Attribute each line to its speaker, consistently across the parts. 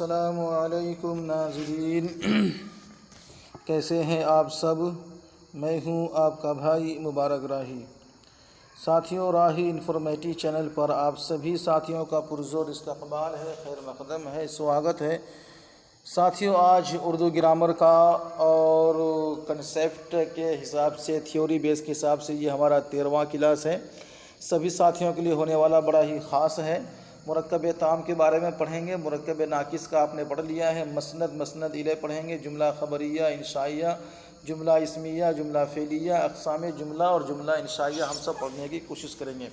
Speaker 1: السلام علیکم ناظرین، کیسے ہیں آپ سب؟ میں ہوں آپ کا بھائی مبارک راہی۔ ساتھیوں، راہی انفارمیٹیو چینل پر آپ سبھی ساتھیوں کا پرزور استقبال ہے، خیر مقدم ہے، سواگت ہے۔ ساتھیوں، آج اردو گرامر کا اور کنسیپٹ کے حساب سے، تھیوری بیس کے حساب سے یہ ہمارا 13واں کلاس ہے۔ سبھی ساتھیوں کے لیے ہونے والا بڑا ہی خاص ہے۔ مرکب تام کے بارے میں پڑھیں گے۔ مرکب ناقص کا آپ نے پڑھ لیا ہے۔ مسند الیہ پڑھیں گے۔ جملہ خبریہ، انشائیہ، جملہ اسمیہ، جملہ فعلیہ، اقسام جملہ اور جملہ انشائیہ ہم سب پڑھنے کی کوشش کریں گے۔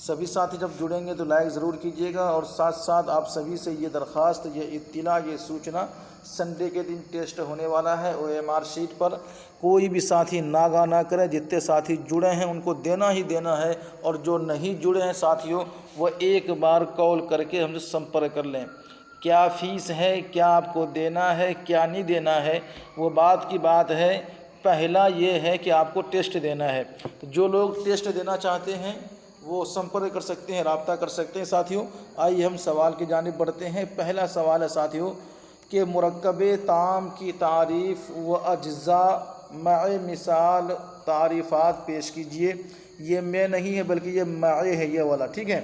Speaker 1: سبھی ساتھی جب جڑیں گے تو لائک ضرور کیجیے گا، اور ساتھ ساتھ آپ سبھی سے یہ درخواست، یہ اطلاع، یہ سوچنا، سنڈے کے دن ٹیسٹ ہونے والا ہے OMR شیٹ پر۔ کوئی بھی ساتھی ناغہ نہ کریں، جتنے ساتھی جڑے ہیں ان کو دینا ہی دینا ہے، اور جو نہیں جڑے ہیں ساتھیوں وہ ایک بار کال کر کے ہم سے سمپرک کر لیں۔ کیا فیس ہے، کیا آپ کو دینا ہے، کیا نہیں دینا ہے، وہ بات کی بات ہے۔ پہلا یہ ہے کہ آپ کو ٹیسٹ دینا ہے، تو جو لوگ ٹیسٹ دینا چاہتے ہیں وہ سمپرک کر سکتے ہیں، رابطہ کر سکتے ہیں۔ ساتھیوں، آئیے ہم سوال کی جانب بڑھتے ہیں۔ پہلا سوال ہے ساتھیوں کہ مرکب تام کی تعریف و اجزاء مع مثال تعریفات پیش کیجیے۔ یہ میں نہیں ہے بلکہ یہ معے ہے، یہ والا، ٹھیک ہے۔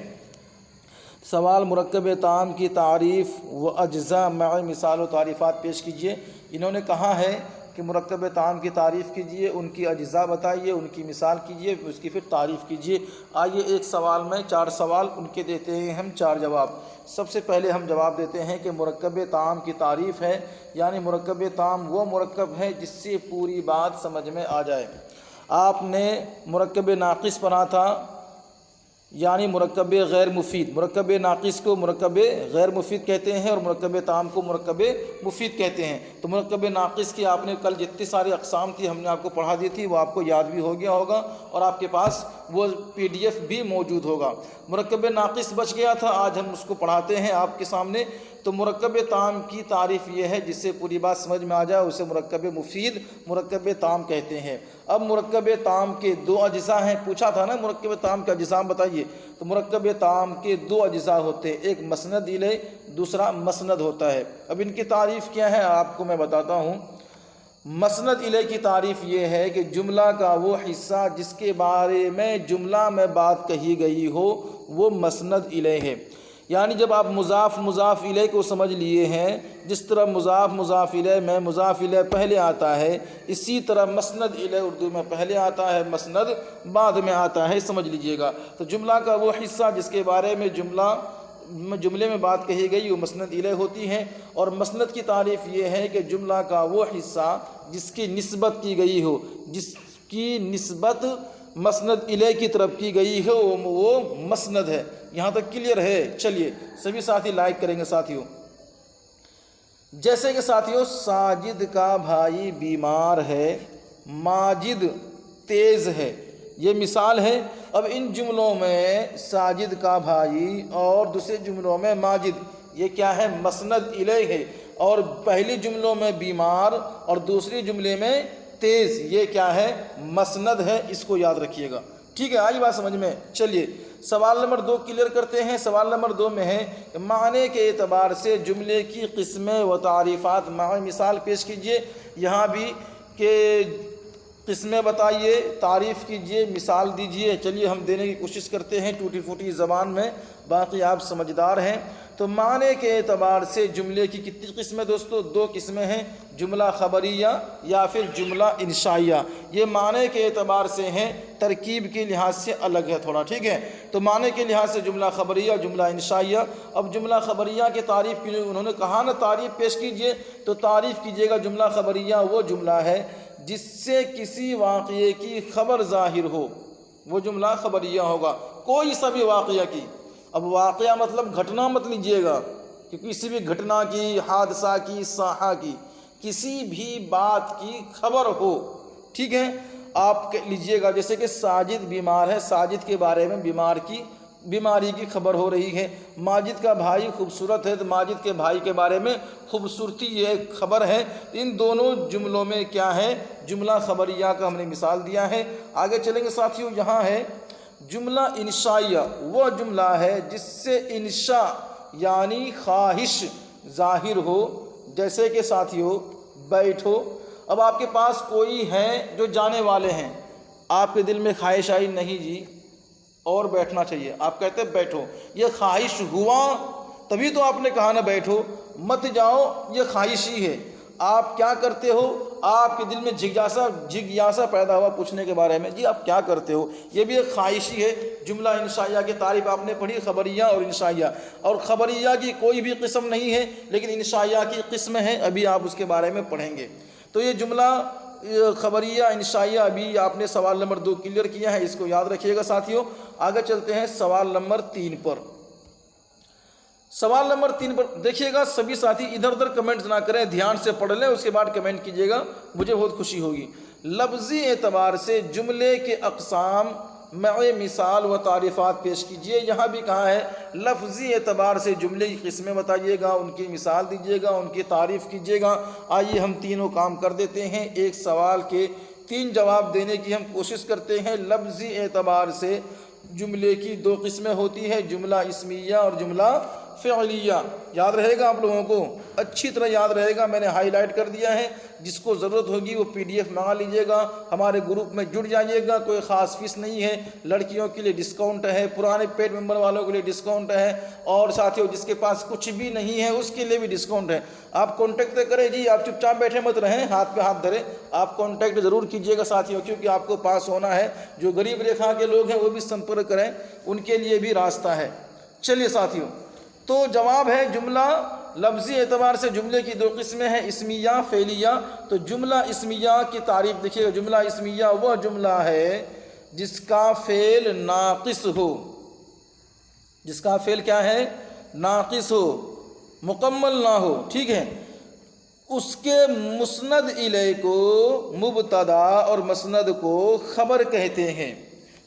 Speaker 1: سوال مرکب تام کی تعریف و اجزاء مع مثال و تعریفات پیش کیجیے۔ انہوں نے کہا ہے کہ مرکب تام کی تعریف کیجیے، ان کی اجزاء بتائیے، ان کی مثال کیجیے، اس کی پھر تعریف کیجیے۔ آئیے ایک سوال میں 4 سوال ان کے دیتے ہیں ہم 4 جواب۔ سب سے پہلے ہم جواب دیتے ہیں کہ مرکب تام کی تعریف ہے، یعنی مرکب تام وہ مرکب ہے جس سے پوری بات سمجھ میں آ جائے۔ آپ نے مرکب ناقص پڑھا تھا، یعنی مرکب غیر مفید۔ مرکب ناقص کو مرکب غیر مفید کہتے ہیں اور مرکب تام کو مرکب مفید کہتے ہیں۔ تو مرکب ناقص کی آپ نے کل جتنی ساری اقسام تھی ہم نے آپ کو پڑھا دی تھی، وہ آپ کو یاد بھی ہو گیا ہوگا اور آپ کے پاس وہ PDF بھی موجود ہوگا۔ مرکب ناقص بچ گیا تھا، آج ہم اس کو پڑھاتے ہیں آپ کے سامنے۔ تو مرکب تام کی تعریف یہ ہے جس سے پوری بات سمجھ میں آ جائے، اسے مرکب مفید مرکب تام کہتے ہیں۔ اب مرکب تام کے 2 اجزاء ہیں، پوچھا تھا نا مرکب تام کے اجزاء بتائیے۔ تو مرکب تام کے 2 اجزاء ہوتے ہیں، ایک مسند الیہ، دوسرا مسند ہوتا ہے۔ اب ان کی تعریف کیا ہے آپ کو میں بتاتا ہوں۔ مسند الیہ کی تعریف یہ ہے کہ جملہ کا وہ حصہ جس کے بارے میں جملہ میں بات کہی گئی ہو وہ مسند الیہ ہے۔ یعنی جب آپ مضاف مضاف الیہ کو سمجھ لیے ہیں، جس طرح مضاف مضاف الیہ میں مضاف الیہ پہلے آتا ہے، اسی طرح مسند الیہ اردو میں پہلے آتا ہے، مسند بعد میں آتا ہے، سمجھ لیجئے گا۔ تو جملہ کا وہ حصہ جس کے بارے میں جملے میں بات کہی گئی وہ مسند الیہ ہوتی ہے۔ اور مسند کی تعریف یہ ہے کہ جملہ کا وہ حصہ جس کی نسبت کی گئی ہو، جس کی نسبت مسند الیہ کی طرف کی گئی ہے وہ مسند ہے۔ یہاں تک کلیئر ہے؟ چلیے سبھی ساتھی لائک کریں گے ساتھیوں۔ جیسے کہ ساتھیوں، ساجد کا بھائی بیمار ہے، ماجد تیز ہے، یہ مثال ہے۔ اب ان جملوں میں ساجد کا بھائی اور دوسرے جملوں میں ماجد، یہ کیا ہے؟ مسند الیہ ہے۔ اور پہلی جملوں میں بیمار اور دوسری جملے میں تیز، یہ کیا ہے؟ مسند ہے، اس کو یاد رکھیے گا، ٹھیک ہے؟ آئی بات سمجھ میں؟ چلیے سوال نمبر 2 کلیئر کرتے ہیں۔ سوال نمبر 2 میں ہے کہ معنی کے اعتبار سے جملے کی قسمیں و تعریفات مع مثال پیش کیجیے۔ یہاں بھی کہ قسمیں بتائیے، تعریف کیجیے، مثال دیجیے۔ چلیے ہم دینے کی کوشش کرتے ہیں ٹوٹی پھوٹی زبان میں، باقی آپ سمجھدار ہیں۔ تو معنی کے اعتبار سے جملے کی کتنی قسمیں دوستو؟ 2 قسمیں ہیں، جملہ خبریہ یا پھر جملہ انشائیہ۔ یہ معنی کے اعتبار سے ہیں، ترکیب کے لحاظ سے الگ ہے تھوڑا، ٹھیک ہے؟ تو معنی کے لحاظ سے جملہ خبریہ، جملہ انشائیہ۔ اب جملہ خبریہ کی تعریف کی انہوں نے کہا نا تعریف پیش کیجیے، تو تعریف کیجیے گا جملہ خبریہ وہ جملہ ہے جس سے کسی واقعے کی خبر ظاہر ہو، وہ جملہ خبریہ ہوگا، کوئی سا بھی واقعہ کی۔ اب واقعہ مطلب گھٹنا مت لیجئے گا کہ کسی بھی گھٹنا کی، حادثہ کی، ساحہ کی، کسی بھی بات کی خبر ہو، ٹھیک ہے؟ آپ لیجئے گا جیسے کہ ساجد بیمار ہے، ساجد کے بارے میں بیماری کی خبر ہو رہی ہے۔ ماجد کا بھائی خوبصورت ہے، تو ماجد کے بھائی کے بارے میں خوبصورتی یہ خبر ہے۔ ان دونوں جملوں میں کیا ہے؟ جملہ خبریہ کا ہم نے مثال دیا ہے۔ آگے چلیں گے ساتھیوں، یہاں ہے جملہ انشائیہ، وہ جملہ ہے جس سے انشاء یعنی خواہش ظاہر ہو، جیسے کہ ساتھیوں بیٹھو۔ اب آپ کے پاس کوئی ہے جو جانے والے ہیں، آپ کے دل میں خواہش آئی نہیں جی اور بیٹھنا چاہیے، آپ کہتے ہیں بیٹھو، یہ خواہش ہوا تبھی تو آپ نے کہا نا بیٹھو، مت جاؤ، یہ خواہش ہی ہے۔ آپ کیا کرتے ہو؟ آپ کے دل میں جگیاسا پیدا ہوا پوچھنے کے بارے میں، جی آپ کیا کرتے ہو، یہ بھی ایک خواہش ہی ہے۔ جملہ انشائیہ کی تعریف آپ نے پڑھی، خبریہ اور انشائیہ، اور خبریہ کی کوئی بھی قسم نہیں ہے لیکن انشائیہ کی قسم ہے، ابھی آپ اس کے بارے میں پڑھیں گے۔ تو یہ جملہ خبریہ انشائیہ ابھی آپ نے سوال نمبر 2 کلیئر کیا ہے، اس کو یاد رکھیے گا ساتھیوں۔ آگے چلتے ہیں سوال نمبر 3 پر۔ سوال نمبر 3 پر دیکھیے گا، سبھی ساتھی ادھر ادھر کمنٹ نہ کریں، دھیان سے پڑھ لیں، اس کے بعد کمنٹ کیجیے گا، مجھے بہت خوشی ہوگی۔ لفظی اعتبار سے جملے کے اقسام مع مثال و تعریفات پیش کیجیے۔ یہاں بھی کہا ہے لفظی اعتبار سے جملے کی قسمیں بتائیے گا، ان کی مثال دیجیے گا، ان کی تعریف کیجیے گا۔ آئیے ہم تینوں کام کر دیتے ہیں، ایک سوال کے 3 جواب دینے کی ہم کوشش کرتے ہیں۔ لفظی اعتبار سے جملے کی 2 قسمیں ہوتی ہیں، جملہ اسمیہ اور جملہ فعلیہ۔ یاد رہے گا آپ لوگوں کو، اچھی طرح یاد رہے گا، میں نے ہائی لائٹ کر دیا ہے۔ جس کو ضرورت ہوگی وہ PDF منگا لیجیے گا، ہمارے گروپ میں جڑ جائیے گا، کوئی خاص فیس نہیں ہے، لڑکیوں کے لیے ڈسکاؤنٹ ہے، پرانے پیڈ ممبر والوں کے لیے ڈسکاؤنٹ ہے، اور ساتھیوں جس کے پاس کچھ بھی نہیں ہے اس کے لیے بھی ڈسکاؤنٹ ہے۔ آپ کانٹیکٹ کریں جی، آپ چپ چاپ بیٹھے مت رہیں، ہاتھ پہ ہاتھ دھریں، آپ کانٹیکٹ ضرور کیجیے گا ساتھیوں، کیونکہ آپ کو پاس ہونا ہے۔ جو غریب ریکھا کے لوگ ہیں وہ بھی سمپرک کریں، ان کے لیے بھی راستہ ہے۔ چلیے ساتھیوں، تو جواب ہے جملہ لفظی اعتبار سے جملے کی 2 قسمیں ہیں، اسمیہ فعلیہ۔ تو جملہ اسمیہ کی تعریف دیکھیے گا، جملہ اسمیہ وہ جملہ ہے جس کا فعل ناقص ہو، جس کا فعل کیا ہے؟ ناقص ہو، مکمل نہ ہو، ٹھیک ہے۔ اس کے مسند الیہ کو مبتدا اور مسند کو خبر کہتے ہیں۔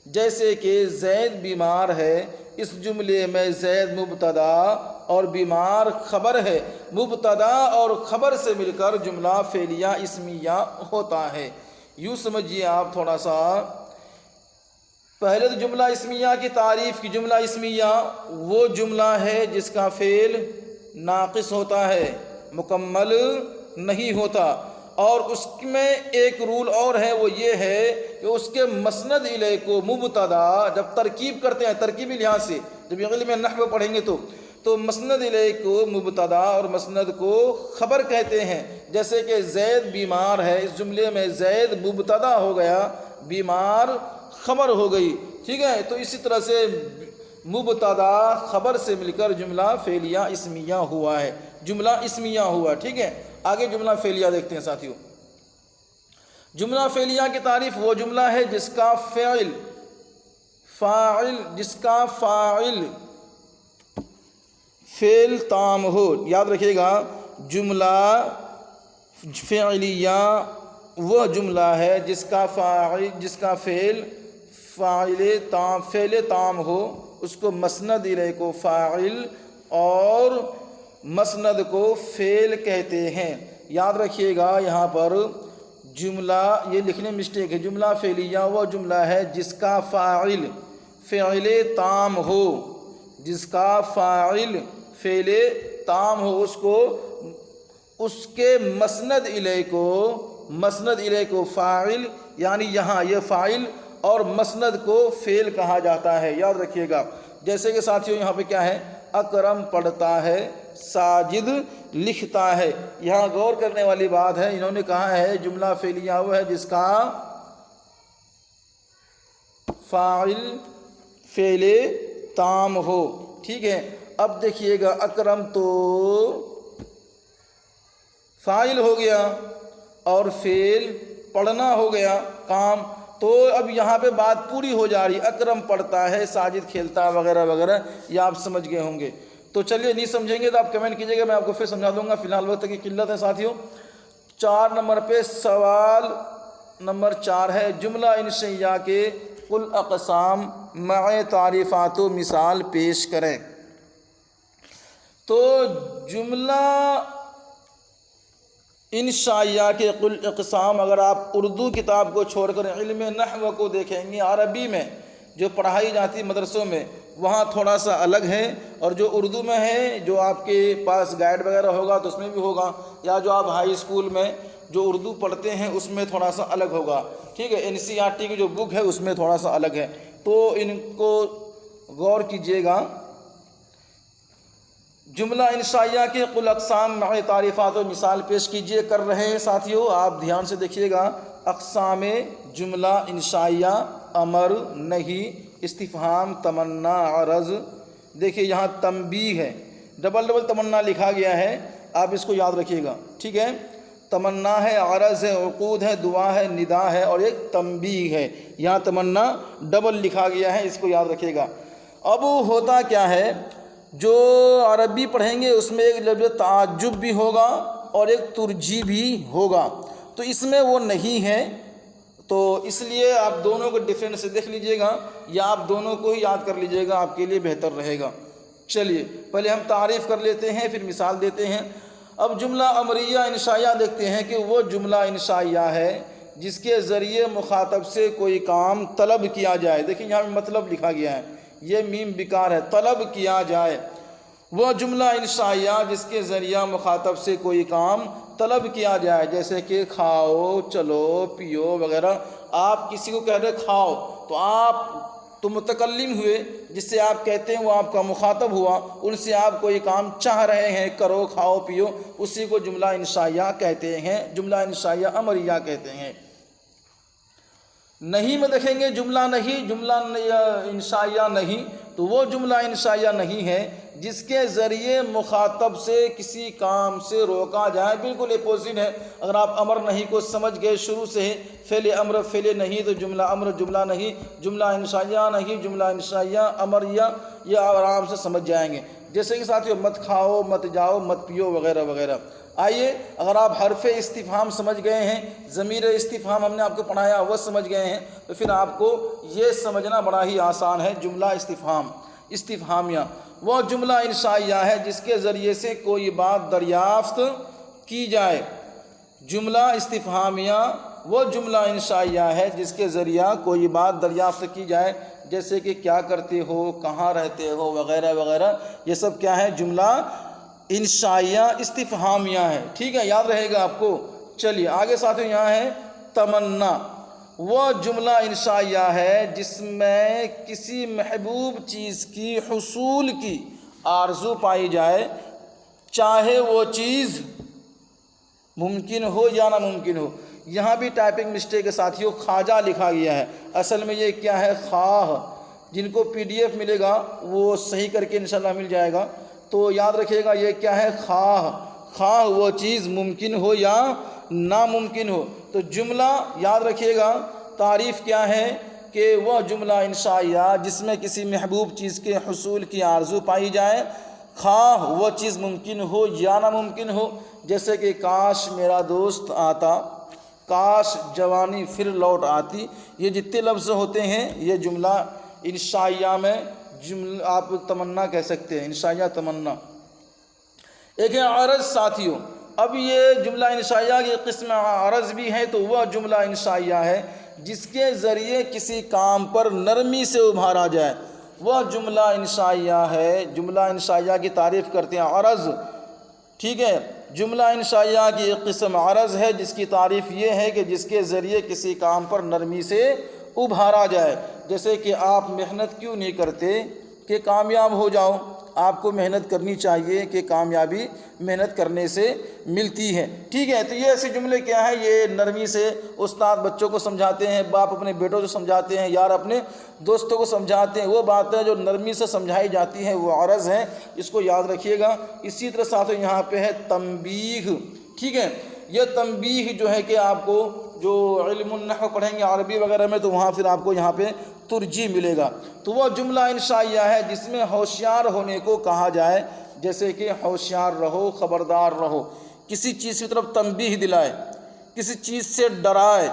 Speaker 1: جیسے کہ زید بیمار ہے، اس جملے میں زید مبتدا اور بیمار خبر ہے، مبتدا اور خبر سے مل کر جملہ فعلیہ اسمیہ ہوتا ہے۔ یوں سمجھیے آپ تھوڑا سا، پہلے تو جملہ اسمیہ کی تعریف کی، جملہ اسمیہ وہ جملہ ہے جس کا فعل ناقص ہوتا ہے، مکمل نہیں ہوتا، اور اس میں ایک رول اور ہے، وہ یہ ہے کہ اس کے مسند الیہ کو مبتدا جب ترکیب کرتے ہیں، ترکیبی لحاظ سے جب علم نحو پڑھیں گے تو مسند الیہ کو مبتدا اور مسند کو خبر کہتے ہیں۔ جیسے کہ زید بیمار ہے، اس جملے میں زید مبتدا ہو گیا، بیمار خبر ہو گئی، ٹھیک ہے۔ تو اسی طرح سے مبتدا خبر سے مل کر جملہ فعلیہ اسمیہ ہوا ہے، جملہ اسمیہ ہوا، ٹھیک ہے۔ آگے جملہ فعلیہ دیکھتے ہیں ساتھیوں۔ جملہ فعلیہ کی تعریف وہ جملہ ہے جس کا فاعل فعل تام ہو۔ یاد رکھیے گا، جملہ فعلیہ وہ جملہ ہے جس کا فعل تام ہو، اس کو مسند الیہ کو فاعل اور مسند کو فعل کہتے ہیں۔ یاد رکھیے گا یہاں پر جملہ، یہ لکھنے میں مسٹیک ہے، جملہ فعلیہ وہ جملہ ہے جس کا فعل تام ہو، جس کا فعل تام ہو، اس کے مسند الیہ کو فاعل، یعنی یہاں یہ فاعل اور مسند کو فعل کہا جاتا ہے۔ یاد رکھیے گا، جیسے کہ ساتھیوں یہاں پہ کیا ہے، اکرم پڑھتا ہے، ساجد لکھتا ہے۔ یہاں غور کرنے والی بات ہے، انہوں نے کہا ہے جملہ فعلیہ وہ ہے جس کا فعل تام ہو، ٹھیک ہے۔ اب دیکھیے گا، اکرم تو فاعل ہو گیا اور فعل پڑھنا ہو گیا کام، تو اب یہاں پہ بات پوری ہو جا رہی، اکرم پڑھتا ہے، ساجد کھیلتا وغیرہ وغیرہ، یہ آپ سمجھ گئے ہوں گے۔ تو چلیے، نہیں سمجھیں گے تو آپ کمنٹ کیجیے گا، میں آپ کو پھر سمجھا دوں گا، فی الحال وقت کی قلت ہے ساتھیوں۔ 4 نمبر پہ سوال نمبر 4 ہے، جملہ انشائیہ کے کل اقسام مع تعریفات و مثال پیش کریں۔ تو جملہ انشائیہ کے کل اقسام، اگر آپ اردو کتاب کو چھوڑ کر علم نحو کو دیکھیں گے، عربی میں جو پڑھائی جاتی مدرسوں میں، وہاں تھوڑا سا الگ ہے، اور جو اردو میں ہے جو آپ کے پاس گائیڈ وغیرہ ہوگا تو اس میں بھی ہوگا، یا جو آپ ہائی اسکول میں جو اردو پڑھتے ہیں اس میں تھوڑا سا الگ ہوگا، ٹھیک ہے۔ NCERT کی جو بک ہے اس میں تھوڑا سا الگ ہے، تو ان کو غور کیجیے گا۔ جملہ انشائیہ کے کل اقسام مع تعریفات و مثال پیش کیجیے، کر رہے ہیں ساتھیوں، آپ دھیان سے دیکھیے گا۔ اقسام جملہ انشائیہ: امر، نہی، استفہام، تمنا، عرض۔ دیکھیے یہاں تنبیہ ہے، ڈبل تمنا لکھا گیا ہے، آپ اس کو یاد رکھیے گا، ٹھیک ہے۔ تمنا ہے، عرض ہے، عقود ہے، دعا ہے، ندا ہے، اور ایک تنبیہ ہے۔ یہاں تمنا ڈبل لکھا گیا ہے، اس کو یاد رکھیے گا۔ اب ہوتا کیا ہے، جو عربی پڑھیں گے اس میں ایک لفظ تعجب بھی ہوگا اور ایک ترجیح بھی ہوگا، تو اس میں وہ نہیں ہے، تو اس لیے آپ دونوں کو ڈفرینس دیکھ لیجئے گا، یا آپ دونوں کو ہی یاد کر لیجئے گا، آپ کے لیے بہتر رہے گا۔ چلیے پہلے ہم تعریف کر لیتے ہیں، پھر مثال دیتے ہیں۔ اب جملہ امریہ انشائیہ دیکھتے ہیں کہ وہ جملہ انشائیہ ہے جس کے ذریعے مخاطب سے کوئی کام طلب کیا جائے۔ دیکھیں یہاں مطلب لکھا گیا ہے، یہ میم بیکار ہے، طلب کیا جائے۔ وہ جملہ انشائیہ جس کے ذریعہ مخاطب سے کوئی کام طلب کیا جائے، جیسے کہ کھاؤ، چلو، پیو وغیرہ۔ آپ کسی کو کہہ رہے کھاؤ، تو آپ تو متکلم ہوئے، جس سے آپ کہتے ہیں وہ آپ کا مخاطب ہوا، ان سے آپ کوئی کام چاہ رہے ہیں، کرو، کھاؤ، پیو، اسی کو جملہ انشائیہ کہتے ہیں، جملہ انشائیہ امریہ کہتے ہیں۔ نہیں میں دیکھیں گے جملہ نہیں، جملہ انشائیہ نہیں، تو وہ جملہ انشائیہ نہیں ہے جس کے ذریعے مخاطب سے کسی کام سے روکا جائے، بالکل اپوزٹ ہے۔ اگر آپ امر نہیں کو سمجھ گئے شروع سے، فعل امر فعل نہیں، تو جملہ امر جملہ نہیں، جملہ انشائیہ نہیں، جملہ انشائیہ امریہ، یہ آرام سے سمجھ جائیں گے۔ جیسے کہ ساتھیوں مت کھاؤ، مت جاؤ، مت پیو وغیرہ وغیرہ۔ آئیے اگر آپ حرف استفہام سمجھ گئے ہیں، ضمیر استفہام ہم نے آپ کو پڑھایا وہ سمجھ گئے ہیں، تو پھر آپ کو یہ سمجھنا بڑا ہی آسان ہے۔ جملہ استفہامیہ وہ جملہ انشائیہ ہے جس کے ذریعے سے کوئی بات دریافت کی جائے۔ جملہ استفہامیہ وہ جملہ انشائیہ ہے جس کے ذریعہ کوئی بات دریافت کی جائے، جیسے کہ کیا کرتے ہو، کہاں رہتے ہو وغیرہ وغیرہ، یہ سب کیا ہے، جملہ انشائیہ استفہامیہ ہے، ٹھیک ہے، یاد رہے گا آپ کو۔ چلیے آگے ساتھیوں یہاں ہے تمنا، وہ جملہ انشائیہ ہے جس میں کسی محبوب چیز کی حصول کی آرزو پائی جائے، چاہے وہ چیز ممکن ہو یا ناممکن ہو۔ یہاں بھی ٹائپنگ مسٹیک ہے ساتھیوں، خواجہ لکھا گیا ہے، اصل میں یہ کیا ہے، خواہ۔ جن کو PDF ملے گا وہ صحیح کر کے انشاءاللہ مل جائے گا، تو یاد رکھیے گا یہ کیا ہے، خواہ، خواہ وہ چیز ممکن ہو یا ناممکن ہو۔ تو جملہ یاد رکھیے گا، تعریف کیا ہے کہ وہ جملہ انشائیہ جس میں کسی محبوب چیز کے حصول کی آرزو پائی جائے، خواہ وہ چیز ممکن ہو یا ناممکن ہو، جیسے کہ کاش میرا دوست آتا، کاش جوانی پھر لوٹ آتی۔ یہ جتنے لفظ ہوتے ہیں یہ جملہ انشائیہ میں جملہ آپ تمنا کہہ سکتے ہیں، انشائیہ تمنا۔ ایک ہے عرض ساتھیوں، اب یہ جملہ انشائیہ کی قسم عرض بھی ہے، تو وہ جملہ انشائیہ ہے جس کے ذریعے کسی کام پر نرمی سے ابھارا جائے، وہ جملہ انشائیہ ہے۔ جملہ انشائیہ کی تعریف کرتے ہیں عرض، ٹھیک ہے۔ جملہ انشائیہ کی ایک قسم عرض ہے جس کی تعریف یہ ہے کہ جس کے ذریعے کسی کام پر نرمی سے ابھارا جائے، جیسے کہ آپ محنت کیوں نہیں کرتے کہ کامیاب ہو جاؤ، آپ کو محنت کرنی چاہیے کہ کامیابی محنت کرنے سے ملتی ہے، ٹھیک ہے۔ تو یہ ایسے جملے کیا ہیں، یہ نرمی سے استاد بچوں کو سمجھاتے ہیں، باپ اپنے بیٹوں کو سمجھاتے ہیں، یار اپنے دوستوں کو سمجھاتے ہیں، وہ باتیں جو نرمی سے سمجھائی جاتی ہیں وہ عرض ہیں، اس کو یاد رکھیے گا۔ اسی طرح ساتھ یہاں پہ ہے تنبیہ، ٹھیک ہے۔ یہ تنبیہ جو ہے کہ آپ کو جو علم النحو پڑھیں گے عربی وغیرہ میں، تو وہاں پھر آپ کو یہاں پہ ترجیح ملے گا۔ تو وہ جملہ انشائیہ ہے جس میں ہوشیار ہونے کو کہا جائے، جیسے کہ ہوشیار رہو، خبردار رہو، کسی چیز کی طرف تنبیہ دلائے، کسی چیز سے ڈرائے،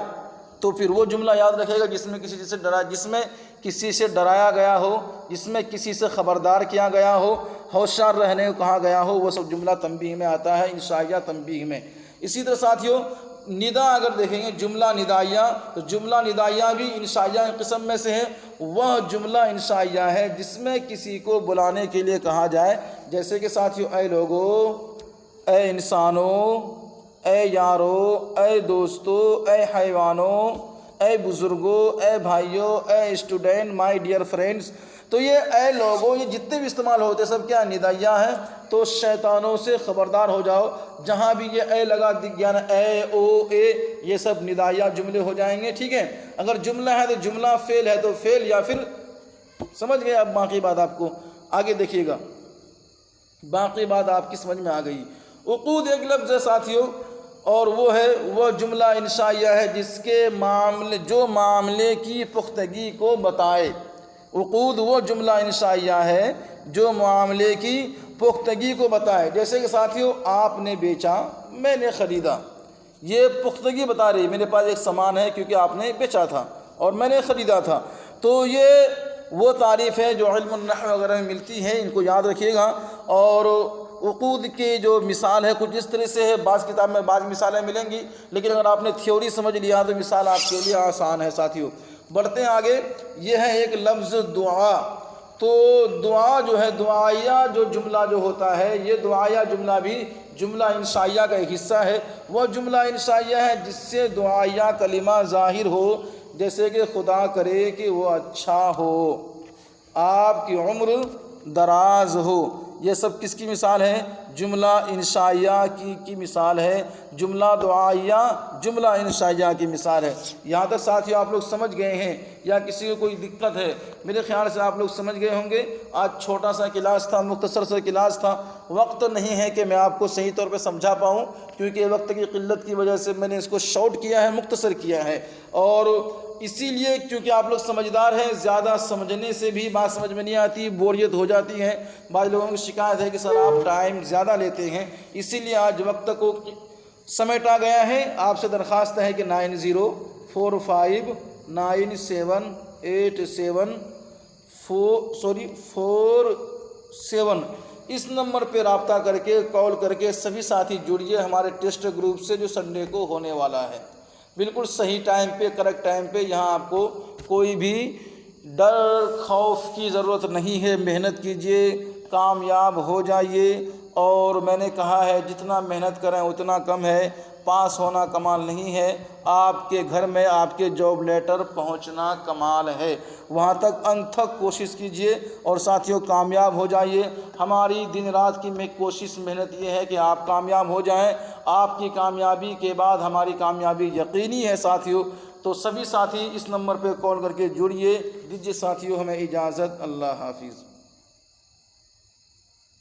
Speaker 1: تو پھر وہ جملہ یاد رکھے گا جس میں کسی چیز سے ڈرائے، جس میں کسی سے ڈرایا گیا ہو، جس میں کسی سے خبردار کیا گیا ہو، ہوشیار رہنے کو کہا گیا ہو، وہ سب جملہ تنبیہ میں آتا ہے، انشائیہ تنبیہ میں۔ اسی طرح ساتھیوں ندا اگر دیکھیں گے جملہ ندائیہ، تو جملہ ندائیہ بھی انشائیہ قسم میں سے ہے۔ وہ جملہ انشائیہ ہے جس میں کسی کو بلانے کے لیے کہا جائے، جیسے کہ ساتھیو اے لوگو، اے انسانوں، اے یارو، اے دوستو، اے حیوانوں، اے بزرگوں، اے بھائیوں، a student, my dear friends. تو یہ اے لوگوں، یہ جتنے بھی استعمال ہوتے سب کیا ندائیہ ہیں۔ تو شیطانوں سے خبردار ہو جاؤ، جہاں بھی یہ اے لگا دکھ گیا نا، اے او اے، یہ سب ندائیہ جملے ہو جائیں گے، ٹھیک ہے۔ اگر جملہ ہے تو جملہ، فعل ہے تو فعل، یا پھر سمجھ گئے۔ اب باقی بات آپ کو آگے دیکھیے گا، باقی بات آپ کی سمجھ میں آ گئی۔ عقود ایک لفظ ہے ساتھیوں، اور وہ ہے وہ جملہ انشائیہ ہے جس کے معاملے، جو معاملے کی پختگی کو بتائے۔ عقود وہ جملہ انشائیہ ہے جو معاملے کی پختگی کو بتائے، جیسے کہ ساتھیوں آپ نے بیچا، میں نے خریدا، یہ پختگی بتا رہی ہے میرے پاس ایک سامان ہے کیونکہ آپ نے بیچا تھا اور میں نے خریدا تھا۔ تو یہ وہ تعریف ہے جو علم النحو وغیرہ میں ملتی ہے، ان کو یاد رکھیے گا۔ اور عقود کی جو مثال ہے کچھ اس طرح سے ہے، بعض کتاب میں بعض مثالیں ملیں گی، لیکن اگر آپ نے تھیوری سمجھ لیا تو مثال آپ کے لیے آسان ہے ساتھیوں۔ بڑھتے ہیں آگے، یہ ہے ایک لفظ دعا۔ تو دعا جو ہے، دعائیہ جو جملہ جو ہوتا ہے، یہ دعائیہ جملہ بھی جملہ انشائیہ کا ایک حصہ ہے۔ وہ جملہ انشائیہ ہے جس سے دعائیہ کلمہ ظاہر ہو، جیسے کہ خدا کرے کہ وہ اچھا ہو، آپ کی عمر دراز ہو۔ یہ سب کس کی مثال ہے؟ جملہ انشائیہ کی مثال ہے۔ جملہ دعائیہ جملہ انشائیہ کی مثال ہے۔ یہاں تک ساتھیوں آپ لوگ سمجھ گئے ہیں، یا کسی کو کوئی دقت ہے؟ میرے خیال سے آپ لوگ سمجھ گئے ہوں گے۔ آج چھوٹا سا کلاس تھا، مختصر سا کلاس تھا، وقت نہیں ہے کہ میں آپ کو صحیح طور پہ سمجھا پاؤں، کیونکہ وقت کی قلت کی وجہ سے میں نے اس کو شارٹ کیا ہے، مختصر کیا ہے۔ اور اسی لیے کیونکہ آپ لوگ سمجھدار ہیں، زیادہ سمجھنے سے بھی بات سمجھ میں نہیں آتی، بوریت ہو جاتی ہے۔ بعض لوگوں کی شکایت ہے کہ سر آپ ٹائم زیادہ لیتے ہیں، اسی لیے آج وقت کو سمیٹا گیا ہے۔ آپ سے درخواست ہے کہ 90459747 اس نمبر پہ رابطہ کر کے، کال کر کے سبھی ساتھی جڑیے ہمارے ٹیسٹ گروپ سے، جو سنڈے کو ہونے والا ہے۔ بالکل صحیح ٹائم پہ، کریکٹ ٹائم پہ۔ یہاں آپ کو کوئی بھی ڈر خوف کی ضرورت نہیں ہے، محنت کیجئے، کامیاب ہو جائیے۔ اور میں نے کہا ہے جتنا محنت کریں اتنا کم ہے، پاس ہونا کمال نہیں ہے، آپ کے گھر میں آپ کے جاب لیٹر پہنچنا کمال ہے۔ وہاں تک انت تک کوشش کیجئے اور ساتھیوں کامیاب ہو جائیے۔ ہماری دن رات کی کوشش محنت یہ ہے کہ آپ کامیاب ہو جائیں۔ آپ کی کامیابی کے بعد ہماری کامیابی یقینی ہے ساتھیوں۔ تو سبھی ساتھی اس نمبر پہ کال کر کے جڑیے۔ دیجیے ساتھیوں ہمیں اجازت، اللہ حافظ۔